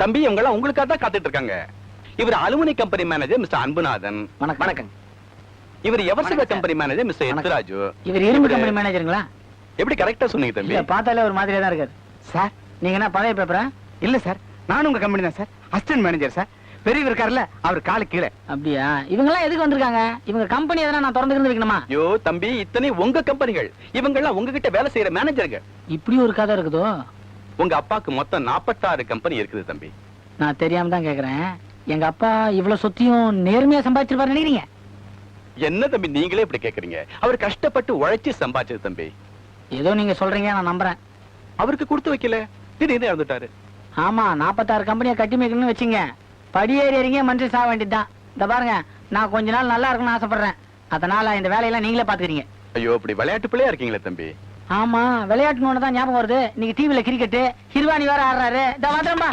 தம்பி இவங்க எல்லாம் உங்களுக்காக தான் காத்துட்டு இருக்காங்க. இவர் aluminium company manager mister Anbunathan. வணக்கம். இவர் எவர்சில கம்பெனி மேனேஜர் மிஸ்டர் எத்ராஜு. இவர் இரும்பு கம்பெனி மேனேஜருங்களா? எப்படி கரெக்டா சொன்னீங்க தம்பி? பார்த்தாலே ஒரு மாதிரியா தான் இருக்காரு சார். நீங்க என்ன பழைய பேப்பரா? இல்ல சார், நானும் உங்க கம்பெனி தான் சார், அசிஸ்டன்ட் மேனேஜர் சார். பெரியவர் இருக்காருல்ல, அவர் காலு கீழே. அப்படியா? இவங்க எல்லாம் எதுக்கு வந்திருக்காங்க? இவங்க கம்பெனி எதனா நான் திறந்து வைக்கணுமா? ஐயோ தம்பி, இத்தனை உங்க கம்பெனிகள், இவங்க எல்லாம் உங்ககிட்ட வேலை செய்யற மேனேஜர்கள். இப்படி ஒரு கதை இருக்குதோ? உங்க அப்பாக்கு மொத்தம் 46 கம்பெனி இருக்குது தம்பி. நான் தெரியாம தான் கேக்குறேன். எங்க அப்பா இவ்வளவு சொத்தையும் நேர்மையா சம்பாதிச்சிருப்பாரு நினைக்கிறீங்க? என்ன தம்பி நீங்களே இப்படி கேக்குறீங்க? அவர் கஷ்டப்பட்டு உழைச்சு சம்பாதிச்சது தம்பி. ஏதோ நீங்க சொல்றீங்க, நான் நம்புறேன். அவருக்கு கொடுத்து வைக்கல, திடீர்னு இறந்துட்டாரு. ஆமா, 46 கம்பெனியை கட்டி வைக்கணும்னு வச்சுங்க, படியேறி இறங்கிய மனுஷன் சாக வேண்டியதுதான். இந்த பாருங்க, நான் கொஞ்ச நாள் நல்லா இருக்கணும்னு ஆசைப்படுறேன். அதனால இந்த வேலையெல்லாம் நீங்களே பாத்துக்கிறீங்க. ஐயோ, இப்படி விளையாட்டு பிள்ளையா இருக்கீங்களே தம்பி. ஆமா, விளையாட்டுன்னு தான் ஞாபகம் வருது. இன்னைக்கு டிவில கிரிக்கெட், ஹிர்வானி வேற ஆடுறாரு. இந்த வந்துடும்பா.